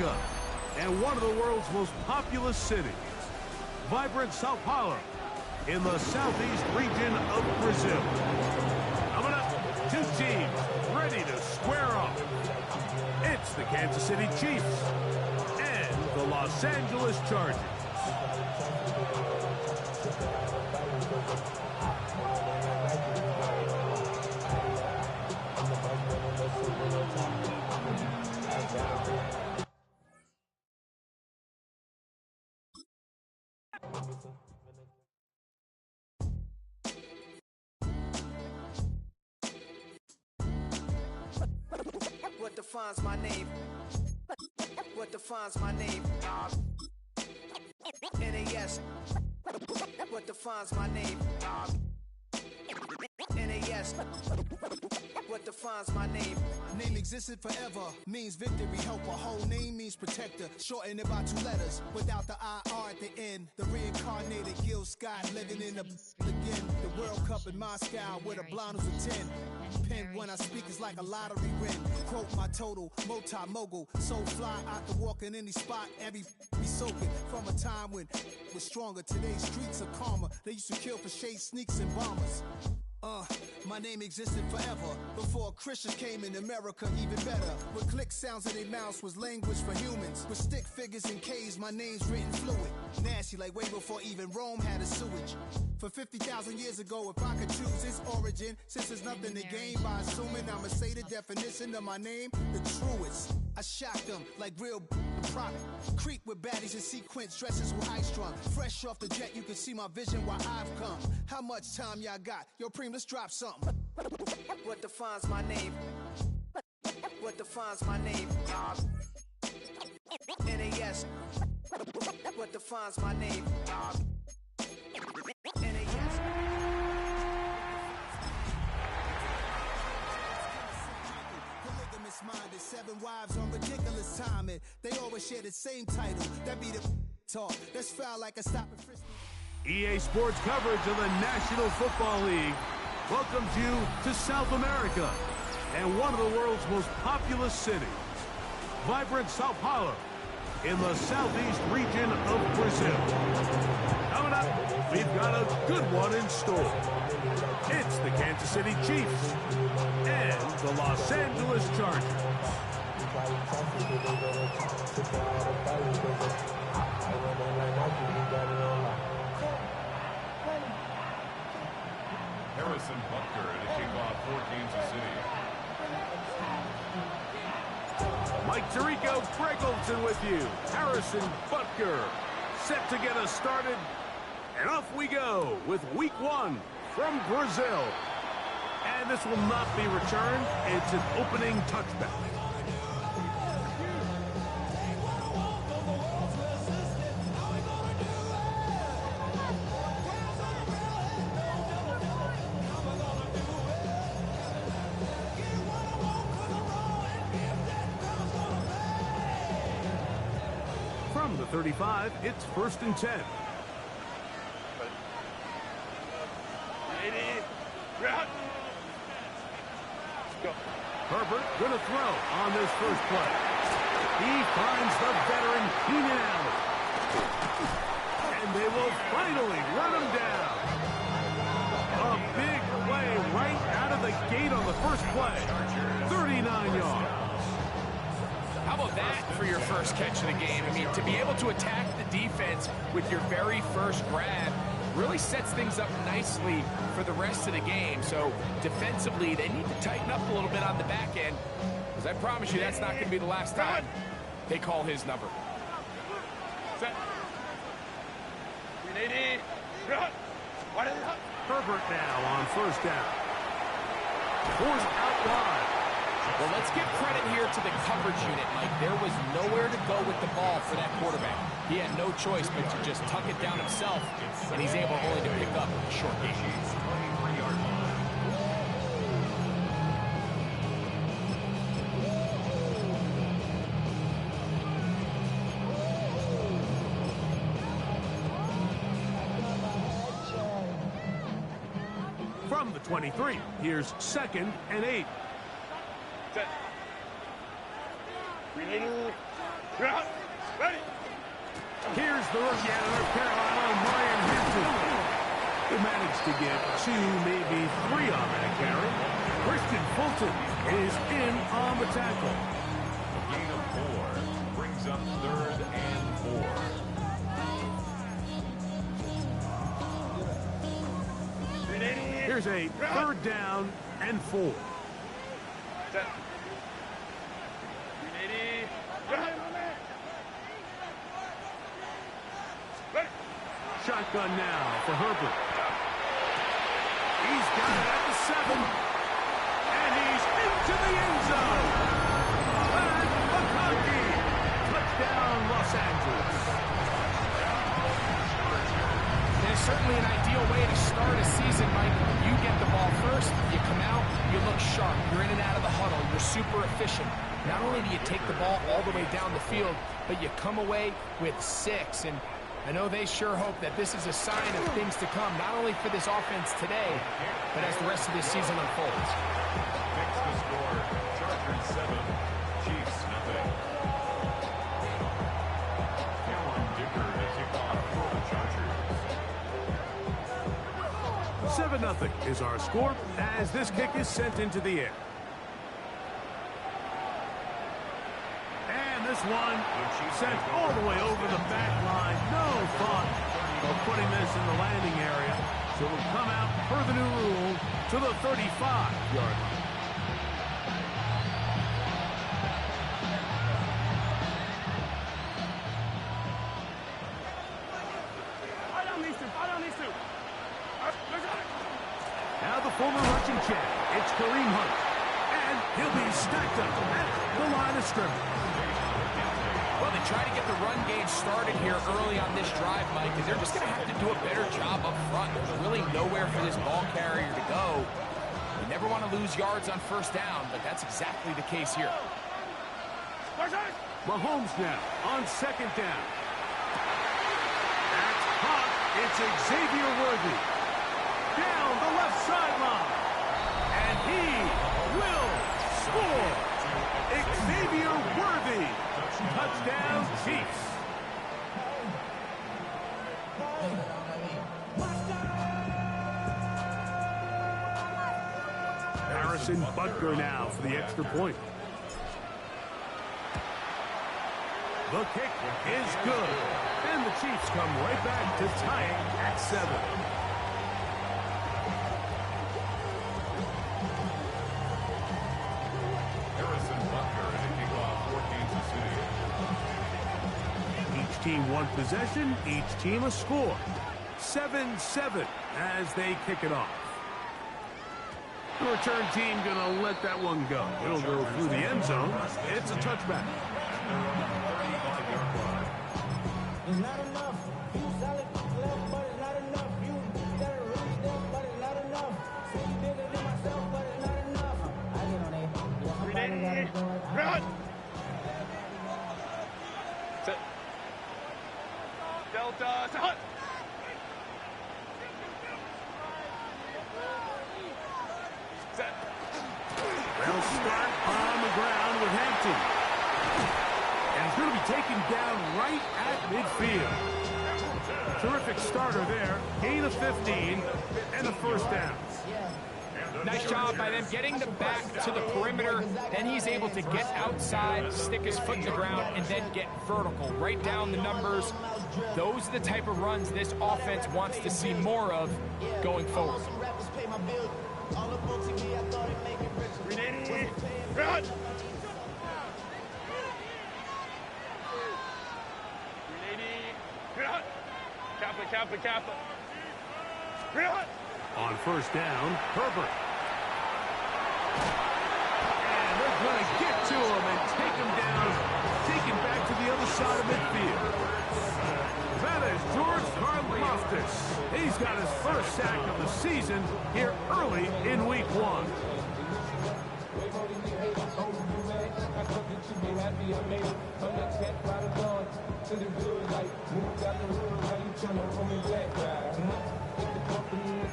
and one of the world's most populous cities. Vibrant Sao Paulo in the southeast region of Brazil. Coming up, two teams ready to square off. It's the Kansas City Chiefs and the Los Angeles Chargers. What defines my name? What defines my name? NAS. What defines my name? NAS. What defines my name? Name existed forever, means victory, helper. Whole name means protector, shorten it by 2 letters, without the IR at the end. The reincarnated Gil Scott, living in the again. The World Cup in Moscow, with a blonde who's a 10. Pen when I speak is like a lottery win. Quote my total, multi-mogul. So fly, I can walk in any spot, every be soaking. From a time when was stronger, today's streets are calmer. They used to kill for shade sneaks and bombers. My name existed forever. Before Christians came in America, even better. With click sounds in their mouths was language for humans. With stick figures and K's, my name's written fluid. Nasty like way before even Rome had a sewage. For 50,000 years ago, if I could choose its origin, since there's nothing to gain by assuming I'ma say the definition of my name, the truest. I shock them like real product. Creep with baddies in sequence, dresses with high strung. Fresh off the jet, you can see my vision while I've come. How much time y'all got? Yo, Preem, let's drop something. What defines my name? What defines my name? NAS. What defines my name? NAS. Minded, 7 wives on ridiculous timing. They always share the same title. That be the talk. That's foul like a stop and frisk. EA Sports coverage of the National Football League welcomes you to South America and one of the world's most populous cities. Vibrant Sao Paulo in the southeast region of Brazil. Coming up, we've got a good one in store. It's the Kansas City Chiefs and the Los Angeles Chargers. Harrison Butker to kick off for Kansas City. Mike Tirico, Greg Olson with you. Harrison Butker set to get us started. And off we go with week 1 from Brazil. And this will not be returned. It's an opening touchback. From the 35, it's 1st and 10. Herbert gonna throw on this first play. He finds the veteran Keenan Allen. And they will finally run him down. A big play right out of the gate on the first play. 39 yards. How about that for your first catch of the game? I mean, to be able to attack the defense with your very first grab really sets things up nicely for the rest of the game. So defensively, they need to tighten up a little bit on the back end, because I promise you that's not going to be the last time they call his number. Set. Herbert now on 1st down. Forced out wide. Well, let's give credit here to the coverage unit, Mike. There was nowhere to go with the ball for that quarterback. He had no choice but to just tuck it down himself, and he's able only to pick up a short gain. From the 23, here's 2nd and 8. Set. Here's the rookie out of North Carolina, Brian Hampton. He managed to get 2, maybe 3 on that carry. Christian Fulton is in on the tackle. A gain of 4 brings up 3rd and 4. Here's a 3rd down and 4. Shotgun now for Herbert. He's got it at the 7. And he's into the end zone. And McConkey. Touchdown, Los Angeles. It's certainly an ideal way to start a season, Mike. You get the ball first, you come out, you look sharp. You're in and out of the huddle. You're super efficient. Not only do you take the ball all the way down the field, but you come away with 6. And I know they sure hope that this is a sign of things to come, not only for this offense today, but as the rest of this season unfolds. Next to score, Chargers 7, Chiefs nothing. Cameron Dicker to kick off for the Chargers. 7-0 is our score as this kick is sent into the air. And this one sent all the way over the back line. No thought of putting this in the landing area. So we'll come out per the new rule to the 35-yard line. Now the former rushing champ, it's Kareem Hunt. And he'll be stacked up at the line of scrimmage. Well, they try to get the run game started here early on this drive, Mike, and they're just going to have to do a better job up front. There's really nowhere for this ball carrier to go. You never want to lose yards on 1st down, but that's exactly the case here. Mahomes now on 2nd down. That's caught. It's Xavier Worthy. Down the left sideline. And he will score. Xavier Worthy. Touchdown, Chiefs. Harrison Butker now for the extra point. The kick is good. And the Chiefs come right back to tie it at 7. Harrison Butker to kick off for Kansas City. Each team one possession, each team a score. 7-7 as they kick it off. The return team gonna let that one go. It'll go through the end zone. It's a touchback. It's not enough. You solid left, but it's not enough. You gotta really step, but it's not enough. Say you bigger than myself, but it's not enough. I get on it. Yeah, somebody gotta do it. Run! Set. Delta, set. Set. They'll start on the ground with Hampton. And it's going to be taken down right at midfield. Terrific starter there. Gain of 15 and a 1st down. Nice job by them getting the back to the perimeter. Then he's able to get outside, stick his foot in the ground, and then get vertical. Right down the numbers. Those are the type of runs this offense wants to see more of going forward. Run! Kappa. Run! On 1st down, Herbert. And they're going to get to him and take him down, take him back to the other side of midfield. That is George Karlaftis. He's got his 1st sack of the season here early in week 1.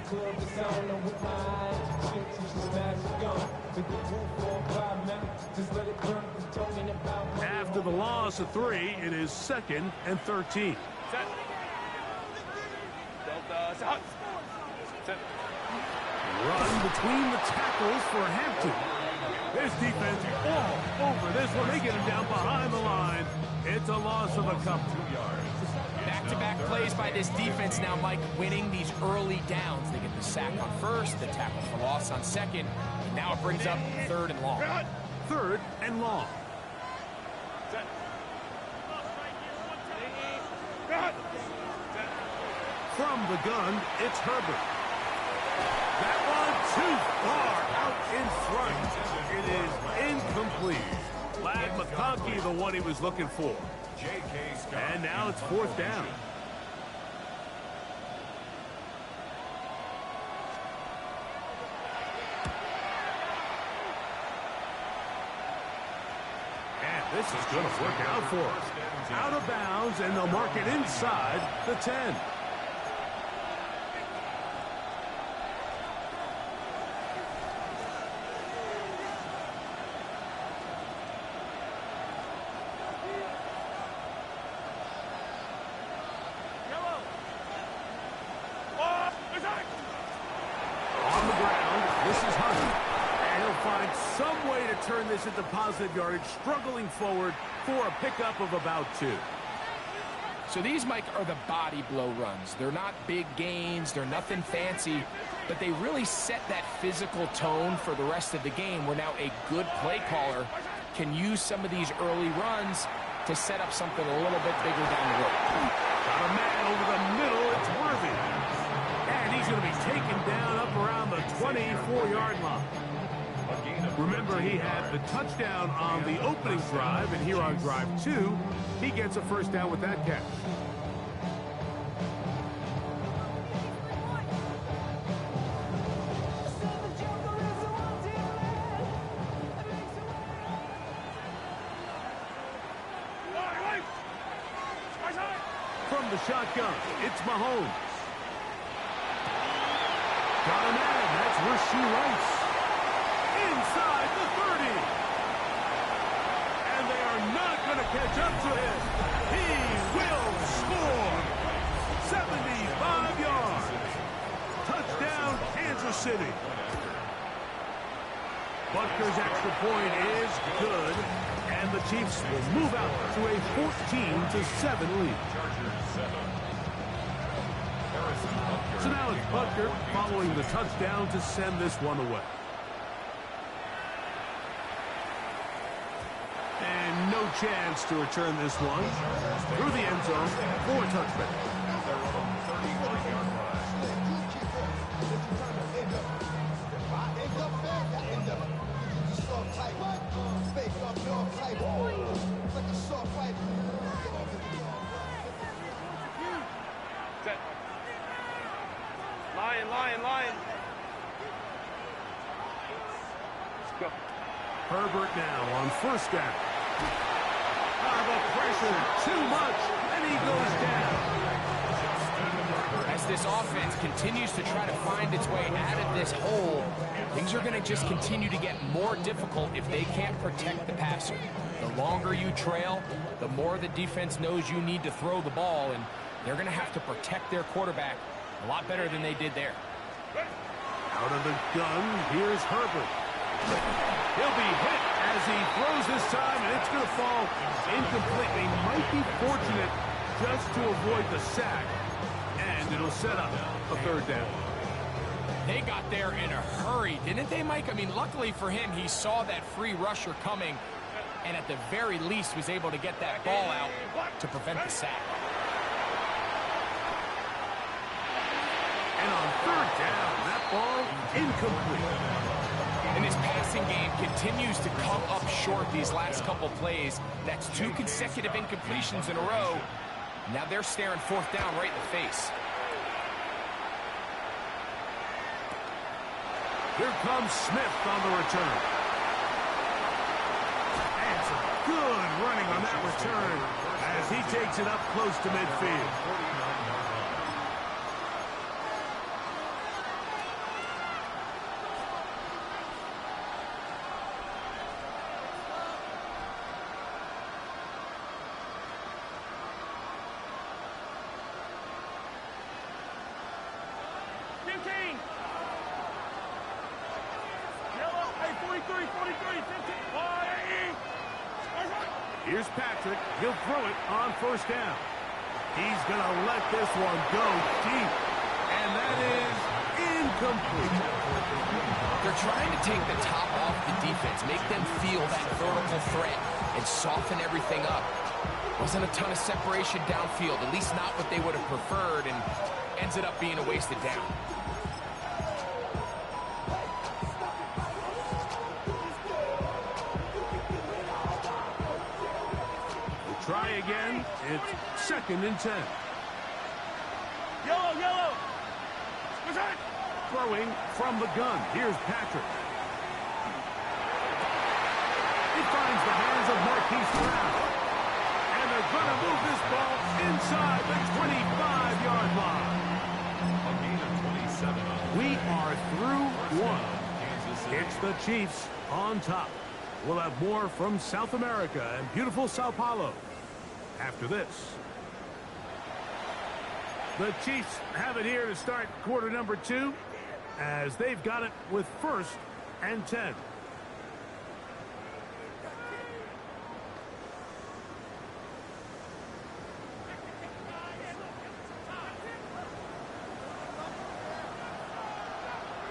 Club, the sound of my eyes, shit, you smash, gone. After the loss of 3, it is 2nd and 13. Set. Delta, set. Set. Run between the tackles for Hampton. This defense all over this one. They get him down behind the line. It's a loss of a couple. Back-to-back plays by this defense now, Mike, winning these early downs. They get the sack on first, the tackle for loss on second, and now it brings up 3rd and long. 3rd and long. Set. From the gun, it's Herbert. That one too far out in front. It is incomplete. Lad McConkey, the one he was looking for. And now it's 4th down. And this is going to work out for him. Out of bounds, and they'll mark it inside the 10. Turn this into positive yardage, struggling forward for a pickup of about 2. So these, Mike, are the body blow runs. They're not big gains, they're nothing fancy, but they really set that physical tone for the rest of the game, where now a good play caller can use some of these early runs to set up something a little bit bigger down the road. Got a man over the middle, it's Worthy. And he's going to be taken down up around the 24-yard line. Remember, he had the touchdown on the opening drive, and here on drive 2, he gets a 1st down with that catch. From the shotgun, it's Mahomes. Got a man, that's Rasheed Rice. Inside the 30. And they are not going to catch up to him. He will score. 75 yards. Touchdown, Kansas City. Butker's extra point is good. And the Chiefs will move out to a 14-7 lead. So now it's Butker following the touchdown to send this one away. And no chance to return this one through the end zone for a touchback. Set. Lion. Let's go. Herbert now on 1st down. The pressure, too much, and he goes down. As this offense continues to try to find its way out of this hole, things are going to just continue to get more difficult if they can't protect the passer. The longer you trail, the more the defense knows you need to throw the ball, and they're going to have to protect their quarterback a lot better than they did there. Out of the gun, here's Herbert. He'll be hit as he throws this time, and it's going to fall incomplete. He might be fortunate just to avoid the sack, and it'll set up a 3rd down. They got there in a hurry, didn't they, Mike? I mean, luckily for him, he saw that free rusher coming, and at the very least was able to get that ball out to prevent the sack. And on 3rd down, that ball incomplete. And his passing game continues to come up short these last couple plays. That's 2 consecutive incompletions in a row. Now they're staring 4th down right in the face. Here comes Smith on the return. And some good running on that return as he takes it up close to midfield. Here's Patrick. He'll throw it on first down. He's going to let this one go deep. And that is incomplete. They're trying to take the top off the defense, make them feel that vertical threat, and soften everything up. Wasn't a ton of separation downfield, at least not what they would have preferred, and ended up being a wasted down. Try again. It's 2nd and 10. Yellow, yellow. Throwing from the gun. Here's Patrick. He finds the hands of Marquise Brown. And they're going to move this ball inside the 25-yard line. A gain of 27. We are through one. It's the Chiefs on top. We'll have more from South America and beautiful Sao Paulo after this. The Chiefs have it here to start quarter number 2, as they've got it with 1st and 10.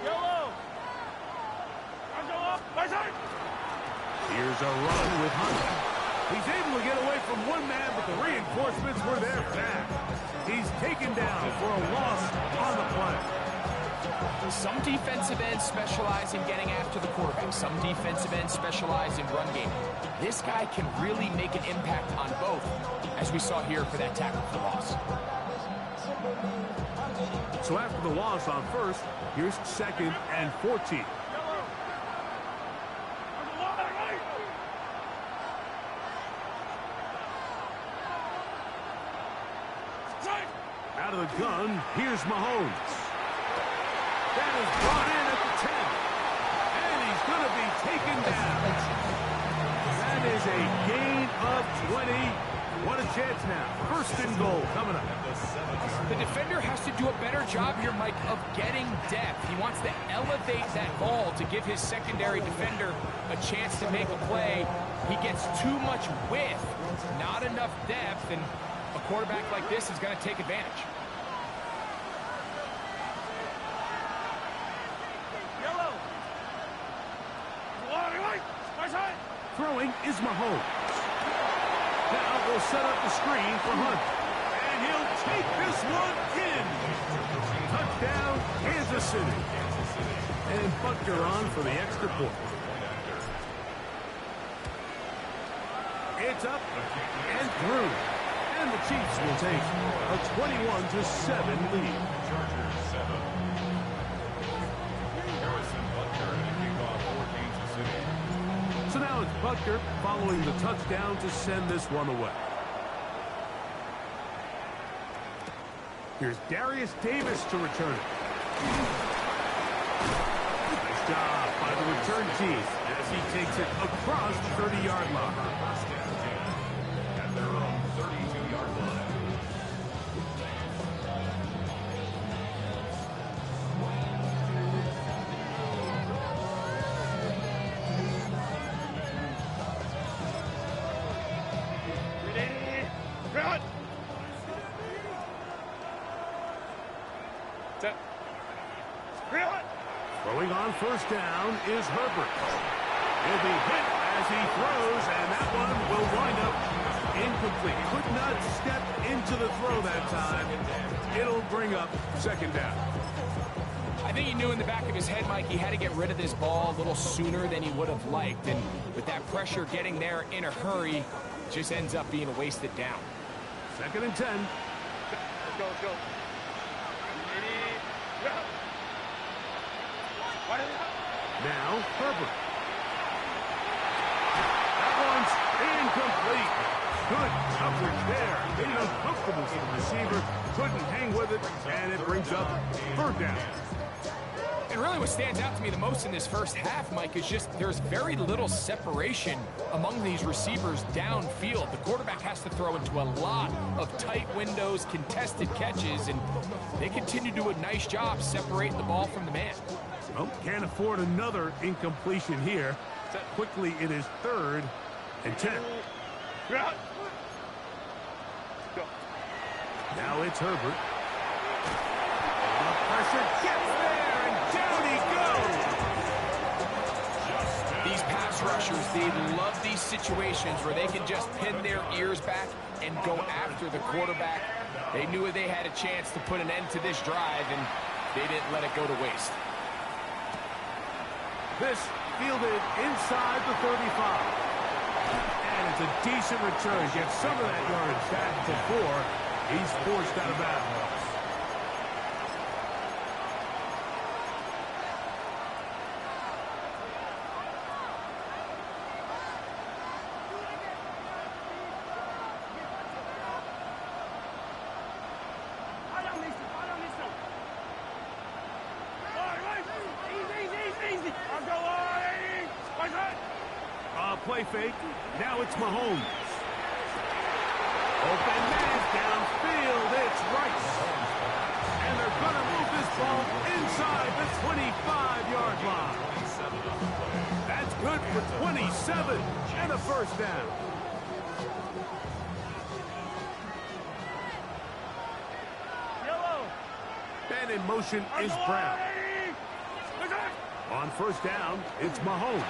Yellow. Here's a run with Hunt. He's able to get away from one man, but the reinforcements were there fast. He's taken down for a loss on the play. Some defensive ends specialize in getting after the quarterback. Some defensive ends specialize in run game. This guy can really make an impact on both, as we saw here for that tackle for loss. So after the loss on 1st, here's 2nd and 14. Out of the gun, here's Mahomes. That is brought in at the 10. And he's going to be taken down. That is a gain of 20. What a chance now. 1st and goal coming up. The defender has to do a better job here, Mike, of getting depth. He wants to elevate that ball to give his secondary defender a chance to make a play. He gets too much width, not enough depth, and a quarterback like this is going to take advantage. Yellow. Throwing is Mahomes. Now we'll set up the screen for Hunt. And he'll take this one in. Touchdown, Kansas City. And Butker on for the extra point. It's up and through. And the Chiefs will take a 21-7 lead. Chargers 7. Harrison Butker and a kickoff for Kansas City. So now it's Butker following the touchdown to send this one away. Here's Darius Davis to return it. Nice job by the return team as he takes it across the 30-yard line. First and 10 at their own 32-yard line. Throwing on first down is Herbert. He'll be hit as he throws, and that one will wind up incomplete. Could not step into the throw that time. It'll bring up 2nd down. I think he knew in the back of his head, Mike, he had to get rid of this ball a little sooner than he would have liked. And with that pressure getting there in a hurry, just ends up being a wasted down. 2nd and 10. Let's go, let's go. Now Herbert. That one's incomplete. Good coverage there. Made it uncomfortable for the receiver. Couldn't hang with it, and it brings up 3rd down. And really what stands out to me the most in this first half, Mike, is just there's very little separation among these receivers downfield. The quarterback has to throw into a lot of tight windows, contested catches, and they continue to do a nice job separating the ball from the man. Well, can't afford another incompletion here. Quickly, it is 3rd and 10. Go. Now it's Herbert. The pressure gets there, and down he goes. These pass rushers, they love these situations where they can just pin their ears back and go after the quarterback. They knew they had a chance to put an end to this drive, and they didn't let it go to waste. This fielded inside the 35. And it's a decent return. Gets some of that yardage back before he's forced out of bounds. Play fake. Now it's Mahomes. Open man downfield. It's Rice. And they're going to move this ball inside the 25-yard line. That's good for 27 and a first down. Yellow. And in motion is Brown. On first down, it's Mahomes.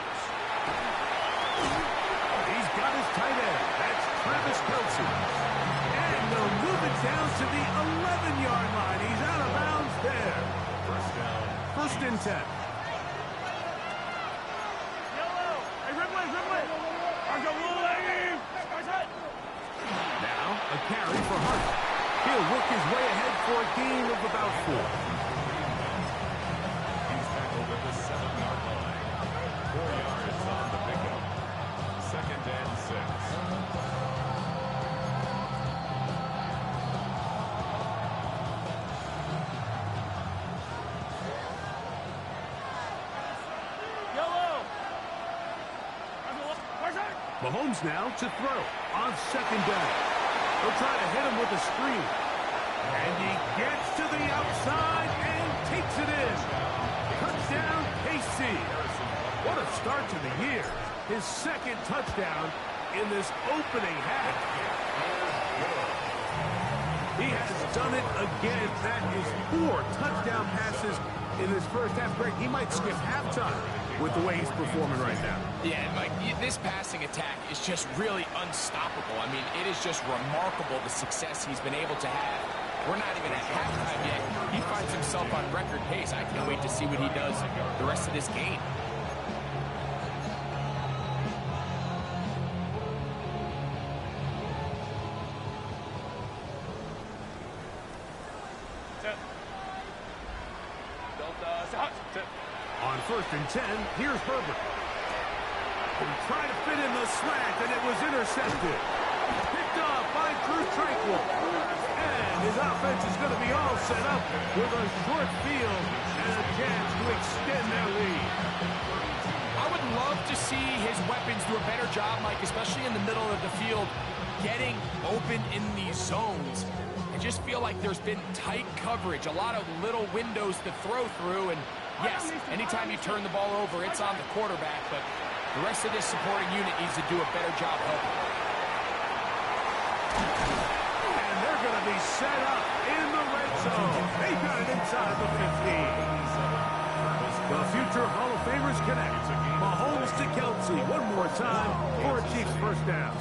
He's got his tight end. That's Travis Kelce. And they'll move it down to the 11-yard line. He's out of bounds there. First down. First and 10. Yellow. Hey, Ridley. Now a carry for Hunt. He'll work his way ahead for a gain of about 4. He's tackled at the 7-yard line. 4 yards on the pickup. Second and 6. Mahomes now to throw on second down. He'll try to hit him with a screen. And he gets to the outside and takes it in. Touchdown, KC. What a start to the year. His second touchdown in this opening half. He has done it again. That is 4 touchdown passes in this first half. Greg, he might skip halftime with the way he's performing right now. Yeah, Mike, this passing attack is just really unstoppable. I mean, it is just remarkable the success he's been able to have. We're not even at halftime yet. He finds himself on record pace. I can't wait to see what he does the rest of this game. On first and 10, here's Herbert. He tried to fit in the slant, and it was intercepted. Picked off by Drew Tranquil. And his offense is going to be all set up with a short field and a chance to extend their lead. I would love to see his weapons do a better job, Mike, especially in the middle of the field, getting open in these zones. I just feel like there's been tight coverage, a lot of little windows to throw through, and yes, anytime you turn the ball over, it's on the quarterback, but the rest of this supporting unit needs to do a better job helping. And they're going to be set up in the red zone. They got it inside the 15. The future Hall of Famers connect. Mahomes to Kelce one more time for a Chiefs first down.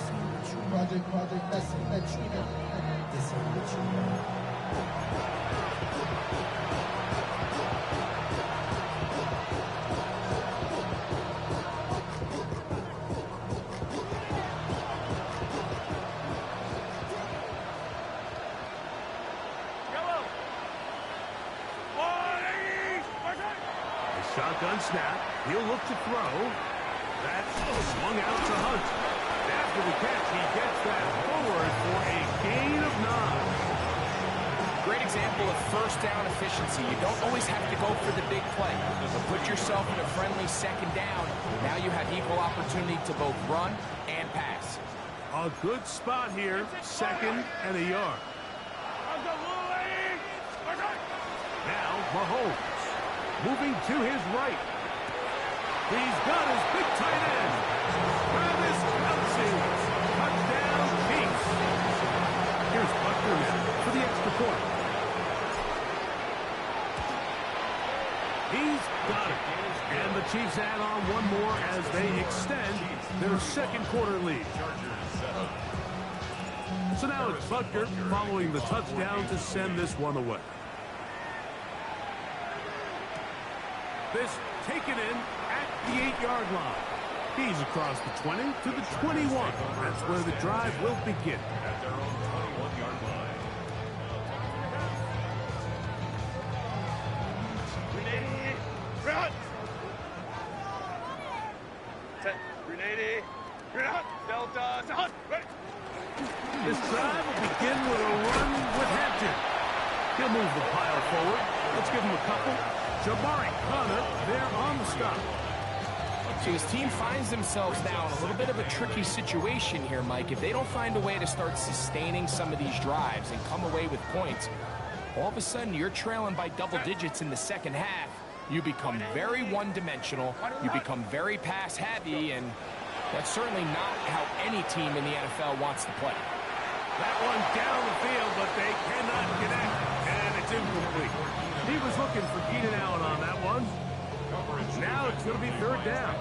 Shotgun snap. He'll look to throw. That's swung out to Hunt. After the catch, he gets that forward for a gain of 9. Great example of first down efficiency. You don't always have to go for the big play, but put yourself in a friendly second down. Now you have equal opportunity to both run and pass. A good spot here. Second and a yard. Now Mahomes. Moving to his right. He's got his big tight end. Travis Kelce. Touchdown, for the extra point. He's got it. And the Chiefs add on one more as they extend their second quarter lead. So now it's Butker following the touchdown to send this one away. This taken in at the 8-yard line. He's across the 20 to the 21. That's where the drive will begin. At their own 21-yard line. Run! Set. Grenade. Grenade. Delta. Set. Ready. This drive will begin with a run with Hampton. He'll move the pile forward. Let's give him a couple. Jabari Connor there on the stop. So his team finds themselves now in a little bit of a tricky situation here, Mike. If they don't find a way to start sustaining some of these drives and come away with points, all of a sudden you're trailing by double digits in the second half. You become very one-dimensional. You become very pass-heavy, and that's certainly not how any team in the NFL wants to play. That one down the field, but they cannot connect, and it's incomplete. He was looking for Keenan Allen on that one. Now it's going to be third down.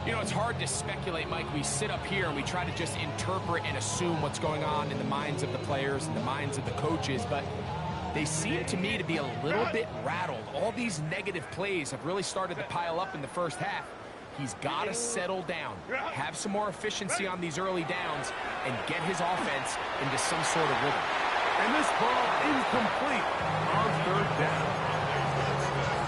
You know, it's hard to speculate, Mike. We sit up here and we try to just interpret and assume what's going on in the minds of the players and the minds of the coaches, but they seem to me to be a little bit rattled. All these negative plays have really started to pile up in the first half. He's got to settle down, have some more efficiency on these early downs, and get his offense into some sort of rhythm. And this ball incomplete on third down.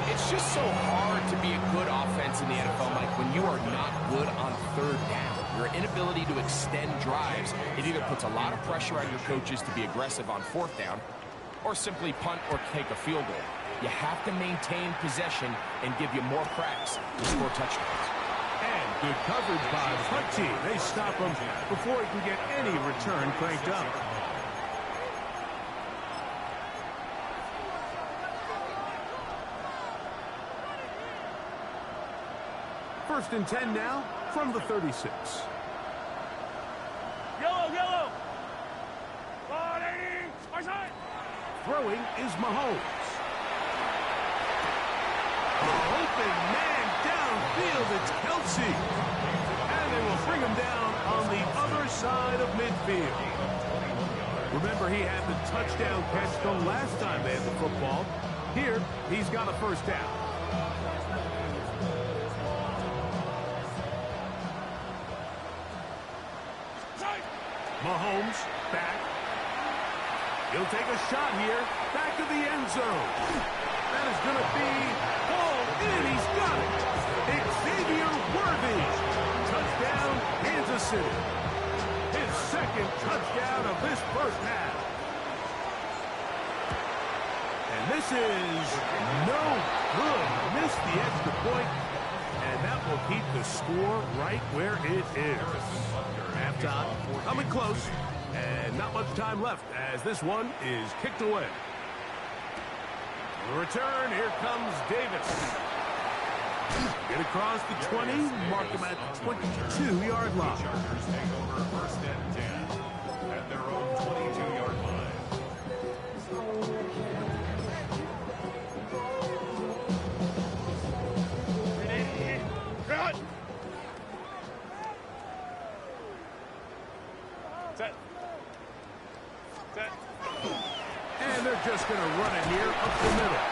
It's just so hard to be a good offense in the NFL, Mike, when you are not good on third down. Your inability to extend drives, it either puts a lot of pressure on your coaches to be aggressive on fourth down or simply punt or take a field goal. You have to maintain possession and give you more cracks to score touchdowns. And good coverage by the punt team. They stop him before he can get any return cranked up. First and 10 now from the 36. Yellow. 180. Our side. Throwing is Mahomes. Open man downfield. It's Kelsey. And they will bring him down on the other side of midfield. Remember, he had the touchdown catch the last time they had the football. Here, he's got a first down. Mahomes back. He'll take a shot here. Back to the end zone. That is going to be hauled in. He's got it. Xavier Worthy. Touchdown, Kansas City. His second touchdown of this first half. And this is no good. Missed the extra point. And that will keep the score right where it is. Halftime coming close, and not much time left as this one is kicked away. The return, here comes Davis. Get across the 20, mark him at the 22-yard line. Chargers take over first and 10 at their own 22-yard line. Run. Set. And they're just going to run it here up the middle.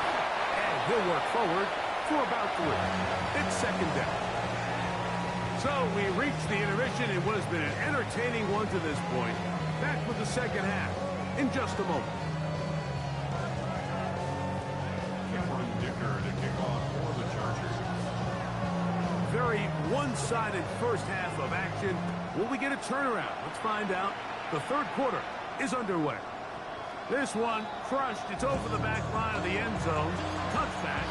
And he'll work forward for about 3. It's second down. So we reached the intermission in what has been an entertaining one to this point. Back with the second half in just a moment. Cameron Dicker to kick off for the Chargers. Very one-sided first half of action. Will we get a turnaround? Let's find out. The third quarter is underway. This one crushed. It's over the back line of the end zone. Touchback.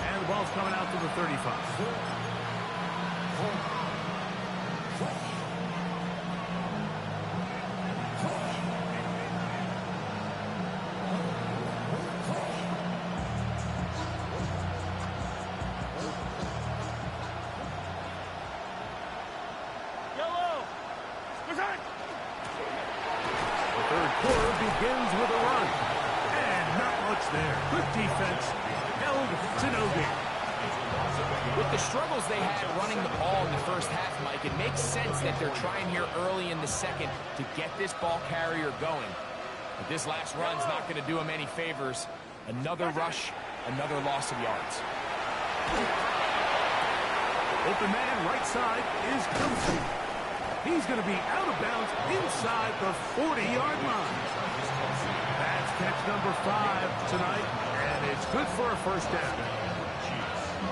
And the ball's coming out to the 35. Third quarter begins with a run. And not much there. Good defense. Held to no gain. With the struggles they had running the ball in the first half, Mike, it makes sense that they're trying here early in the second to get this ball carrier going. But this last run's not going to do him any favors. Another rush, another loss of yards. Open man right side is Kelsey. He's going to be out of bounds inside the 40-yard line. That's catch number 5 tonight, and it's good for a first down.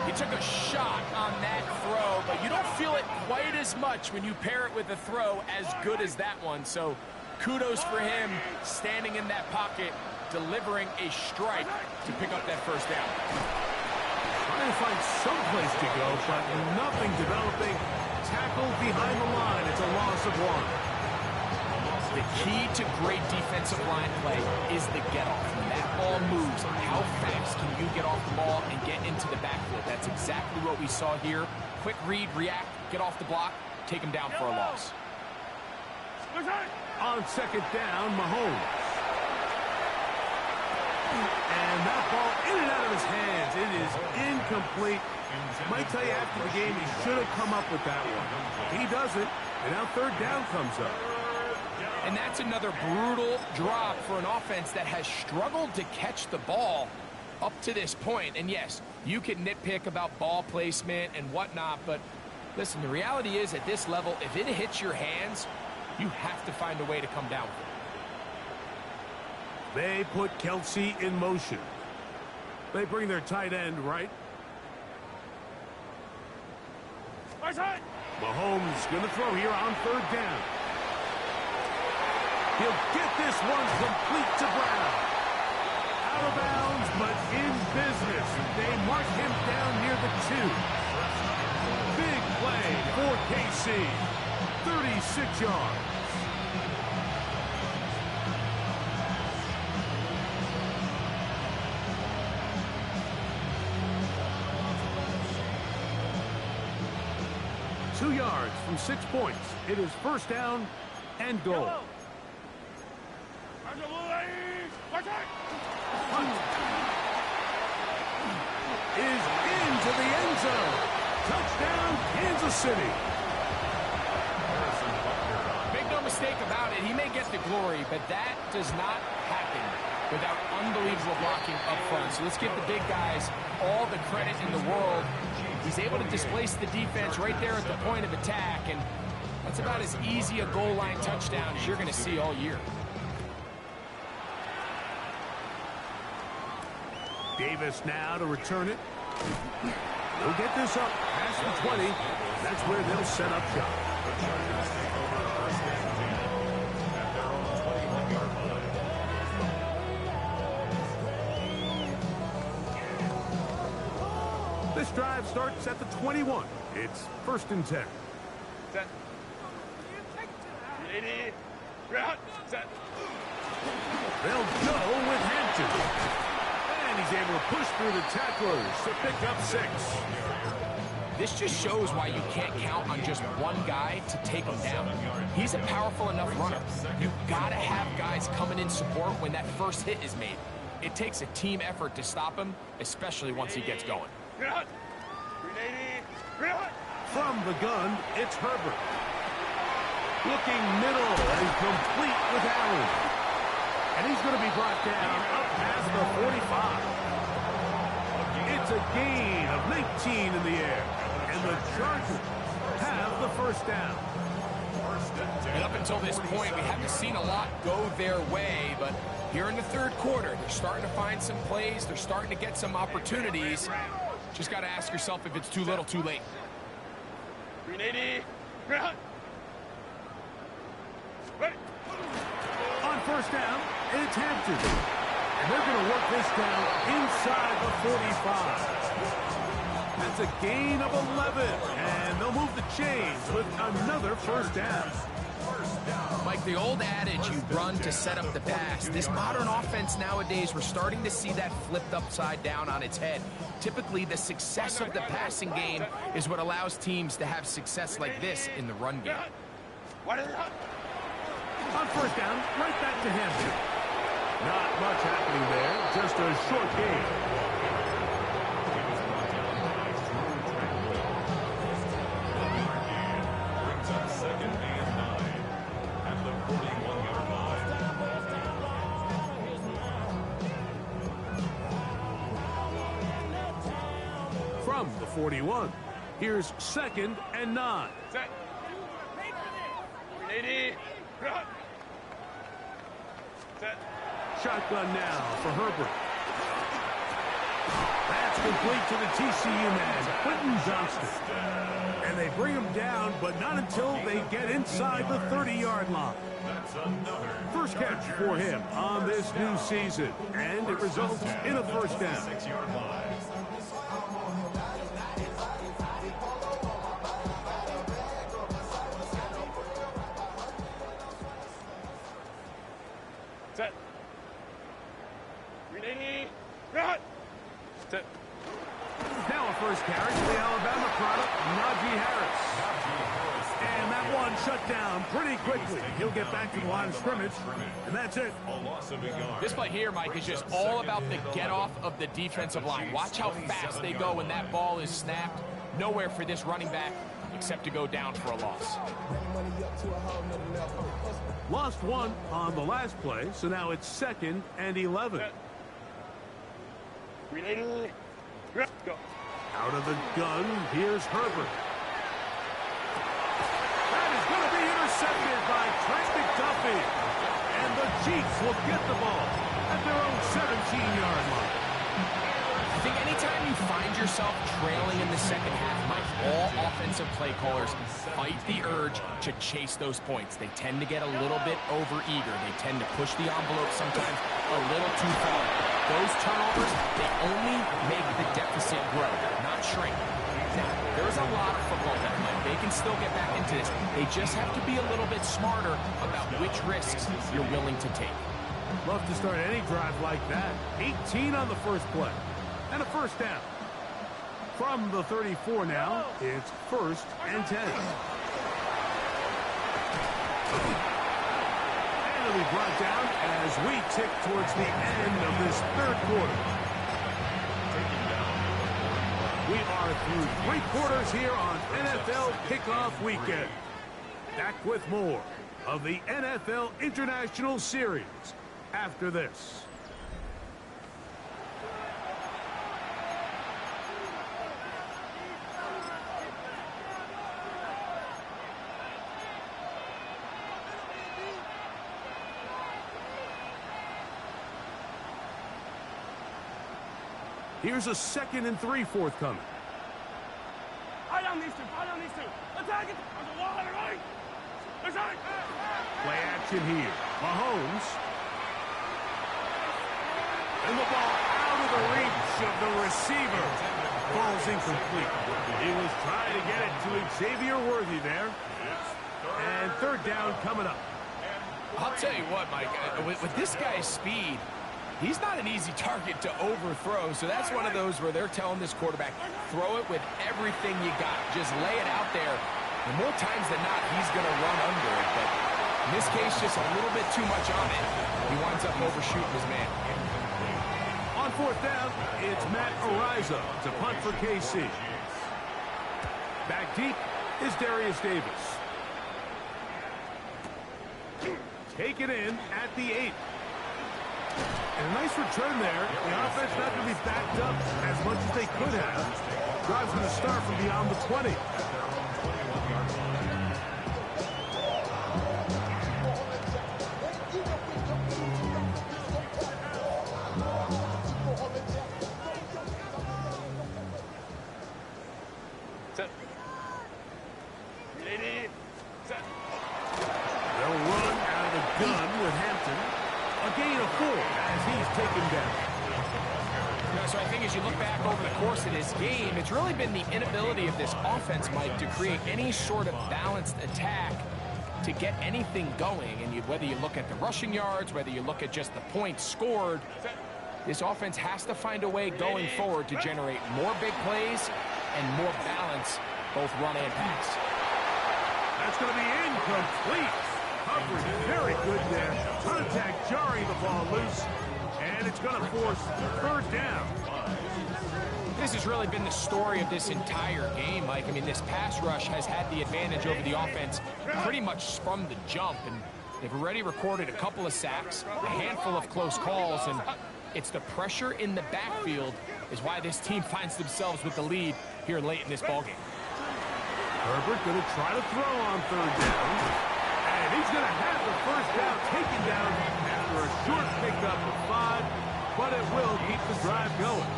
He took a shot on that throw, but you don't feel it quite as much when you pair it with a throw as good as that one. So kudos for him standing in that pocket, delivering a strike to pick up that first down. Trying to find some place to go, but nothing developing. Tackled behind the line. It's a loss of 1. The key to great defensive line play is the get-off. When that ball moves, how fast can you get off the ball and get into the backfield? That's exactly what we saw here. Quick read, react, get off the block, take him down for a loss. On second down, Mahomes. And that ball in and out of his hands. It is incomplete. Might tell you after the game he should have come up with that one. He doesn't, and now third down comes up. And that's another brutal drop for an offense that has struggled to catch the ball up to this point. And yes, you can nitpick about ball placement and whatnot, but listen, the reality is at this level, if it hits your hands, you have to find a way to come down with it. They put Kelsey in motion. They bring their tight end right. Mahomes going to throw here on third down. He'll get this one complete to Brown. Out of bounds, but in business. They mark him down near the 2. Big play for KC. 36 yards. Two yards from 6 points. It is first down and goal. Hunt is into the end zone. Touchdown, Kansas City. Make no mistake about it, he may get the glory, but that does not happen without unbelievable blocking up front. So let's give the big guys all the credit in the world. He's able to displace the defense right there at the point of attack, and that's about as easy a goal line touchdown as you're going to see all year. Davis now to return it. They'll get this up past the 20. That's where they'll set up shop. This drive starts at the 21. It's first and 10. Set. Ready. Set. They'll go with Hampton. And he's able to push through the tacklers to pick up 6. This just shows why you can't count on just one guy to take him down. He's a powerful enough runner. You've got to have guys coming in support when that first hit is made. It takes a team effort to stop him, especially once he gets going. From the gun, it's Herbert. Looking middle and complete with Allen. And he's going to be brought down up past the 45. It's a gain of 19 in the air. And the Chargers have the first down. And up until this point, we haven't seen a lot go their way, but here in the third quarter, they're starting to find some plays. They're starting to get some opportunities. Just got to ask yourself if it's too little, too late. 380. On first down, it's Hampton. And they're going to work this down inside the 45. That's a gain of 11. And they'll move the chains with another first down. Like the old adage, you run to set up the pass. This modern offense nowadays, we're starting to see that flipped upside down on its head. Typically, the success of the passing game is what allows teams to have success like this in the run game. On first down, right back to to Hampton. Not much happening there, just a short game. Brings up 2nd and 9 at the 41-yard line. From the 41, here's 2nd and 9. Set. 380. Run. Set. Shotgun now for Herbert. That's complete to the TCU man, Quentin Johnston. And they bring him down, but not until they get inside the 30-yard line. That's another First catch for him on this new season, and it results in a first down. 6-yard line. Set. 380. Run. Set. Now a first carry for the Alabama product, Najee Harris. And that one shut down pretty quickly. He'll get back to the line of scrimmage, and that's it. A loss of a yard. This play here, Mike, is just all about the get-off of the defensive line. Watch how fast they go when that ball is snapped. Nowhere for this running back except to go down for a loss. Lost one on the last play, so now it's 2nd and 11. Set. 380. Run. Go. Out of the gun, here's Herbert. That is going to be intercepted by Trent McDuffie. And the Chiefs will get the ball at their own 17-yard line. I think anytime you find yourself trailing in the second half, Mike, all offensive play callers fight the urge to chase those points. They tend to get a little bit overeager. They tend to push the envelope sometimes a little too far. Those turnovers, they only make the deficit grow, not shrink. Now, there's a lot of football that, Mike. They can still get back into this. They just have to be a little bit smarter about which risks you're willing to take. Love to start any drive like that. 18 on the first play. And a first down. From the 34 now, it's 1st and 10. And it'll be brought down as we tick towards the end of this 3rd quarter. We are through 3 quarters here on NFL Kickoff Weekend. Back with more of the NFL International Series after this. Here's a 2nd and 3 forthcoming. Eye on these two. Eye on these two. Attack it. There's a wall, everybody. There's right. Play action here. Mahomes. And the ball out of the reach of the receiver. Ball's incomplete. He was trying to get it to Xavier Worthy there. And 3rd down coming up. I'll tell you what, Mike, with this guy's speed, he's not an easy target to overthrow, so that's one of those where they're telling this quarterback, throw it with everything you got. Just lay it out there. And more times than not, he's going to run under it. But in this case, just a little bit too much on it. He winds up overshooting his man. On 4th down, it's Matt Ariza to punt for KC. Back deep is Darius Davis. Take it in at the 8. And a nice return there. The offense not going to be backed up as much as they could have. Drive's going to start from beyond the 20. Set. 380. Set. They'll run out of the gun with Hampton. A gain of 4 as he's taken down. So I think as you look back over the course of this game, it's really been the inability of this offense, Mike, to create any sort of balanced attack to get anything going. And whether you look at the rushing yards, whether you look at just the points scored, this offense has to find a way going forward to generate more big plays and more balance, both run and pass. That's going to be incomplete. Coverage very good there. Contact force third down. This has really been the story of this entire game, Mike. I mean, this pass rush has had the advantage over the offense pretty much from the jump, and they've already recorded a couple of sacks, a handful of close calls, and it's the pressure in the backfield is why this team finds themselves with the lead here late in this ballgame. Herbert going to try to throw on third down, and he's going to have the first down taken down after a short pickup of 5, but it will keep the drive going.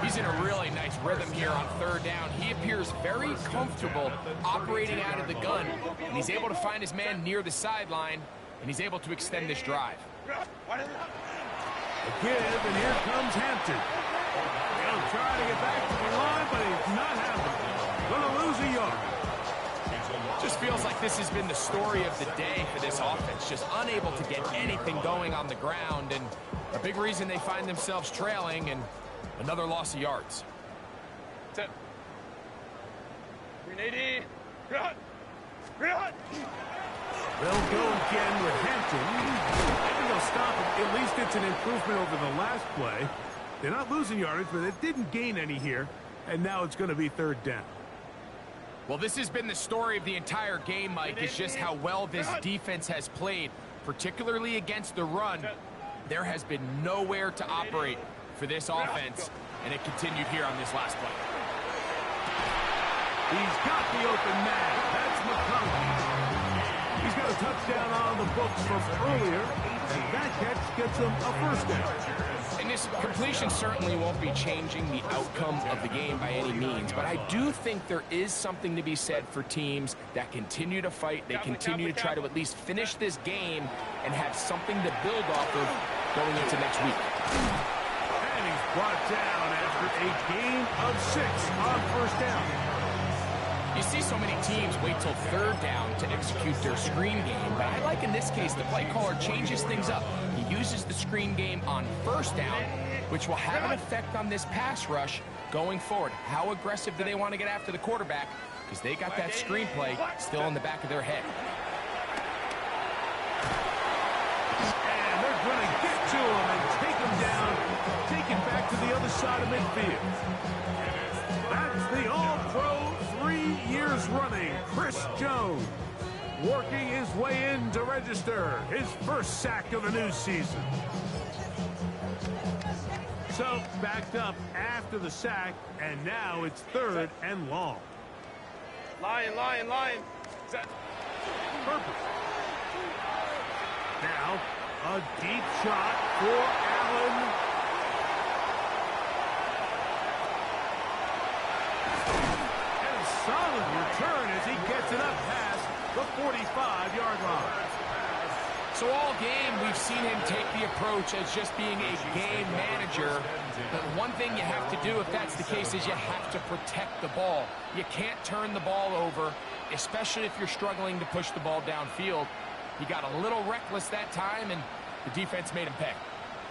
He's in a really nice rhythm here on third down. He appears very comfortable operating out of the gun, and he's able to find his man near the sideline, and he's able to extend this drive. A give, and here comes Hampton. He'll try to get back to the line, but he's not having it. Going to lose a yard. Just feels like this has been the story of the day for this offense, just unable to get anything going on the ground, and a big reason they find themselves trailing, and another loss of yards. 380. They'll go again with Hampton. Maybe they'll stop him. At least it's an improvement over the last play. They're not losing yardage, but they didn't gain any here, and now it's going to be third down. Well, this has been the story of the entire game, Mike, is just how well this defense has played, particularly against the run. There has been nowhere to operate for this offense, and it continued here on this last play. He's got the open man. That's McConkey. He's got a touchdown on the books from earlier, and that catch gets him a first down. And this completion certainly won't be changing the outcome of the game by any means, but I do think there is something to be said for teams that continue to fight. They continue to try to at least finish this game and have something to build off of going into next week. And he's brought down after a gain of 6 on first down. You see so many teams wait till third down to execute their screen game, but I like in this case the play caller changes things up. He uses the screen game on first down, which will have an effect on this pass rush going forward. How aggressive do they want to get after the quarterback? Because they got that screenplay still in the back of their head. And they're going to get to him and take him down, take it back to the other side of midfield. That's the All-Pro 3 years running, Chris Jones, working his way in to register his first sack of the new season. So, backed up after the sack, and now it's third and long. Lion. Set. Purple. Now, a deep shot for Allen. And a solid return as he gets it up past the 45-yard line. So all game, we've seen him take the approach as just being a game manager. But one thing you have to do, if that's the case, is you have to protect the ball. You can't turn the ball over, especially if you're struggling to push the ball downfield. He got a little reckless that time, and the defense made him pay.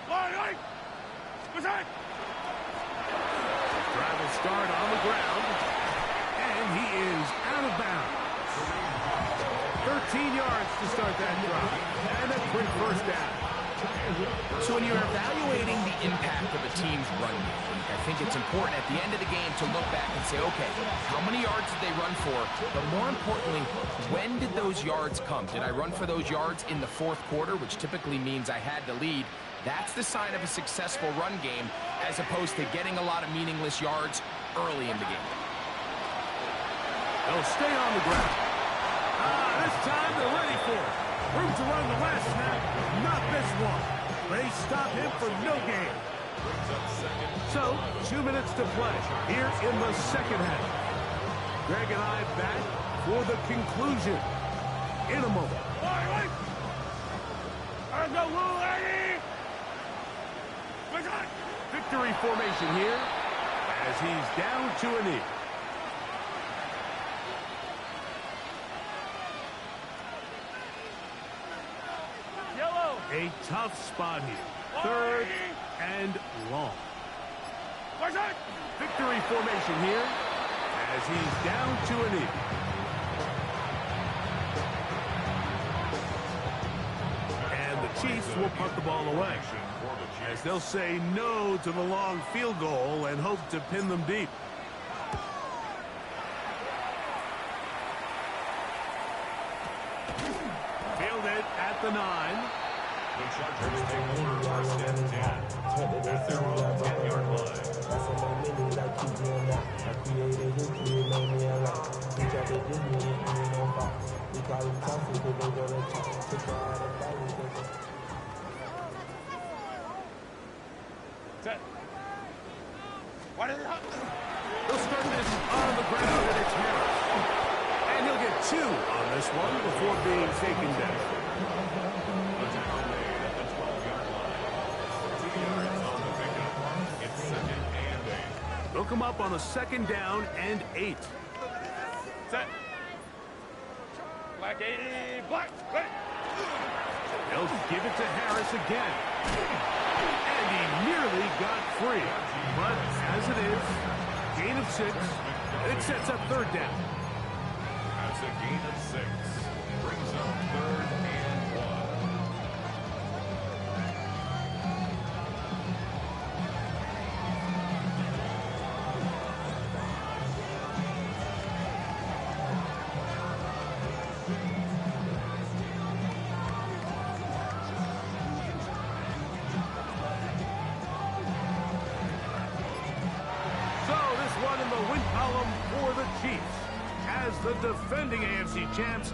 Line. What's that? Drive will start on the ground, and he is out of bounds. 13 yards to start that drive, and a quick first down. So when you're evaluating the impact of a team's run game, I think it's important at the end of the game to look back and say, okay, how many yards did they run for? But more importantly, when did those yards come? Did I run for those yards in the fourth quarter, which typically means I had the lead? That's the sign of a successful run game, as opposed to getting a lot of meaningless yards early in the game. They'll stay on the ground. This time they're ready for it. Room to run the last snap, not this one. They stop him for no gain. So, 2 minutes to play here in the second half. Greg and I back for the conclusion in a moment. Victory formation here as he's down to a knee. A tough spot here. Third and long. Victory formation here as he's down to a knee. And the Chiefs will punt the ball away, as they'll say no to the long field goal and hope to pin them deep. Fielded at the 9. The Chargers take over first and 10 at their own 10-yard line. They'll start this on the ground, and it's Harris. And he'll get 2 on this one before being taken down. The tackle made at the 12-yard line. 2 yards on the pickup. It's second and 8. They'll come up on a second down and 8. Set. Black 80. Black. Ready. They'll give it to Harris again. And he nearly got free. But as it is, gain of 6. It sets up third down. That's a gain of 6. Brings up third and 1. Win column for the Chiefs as the defending AFC champs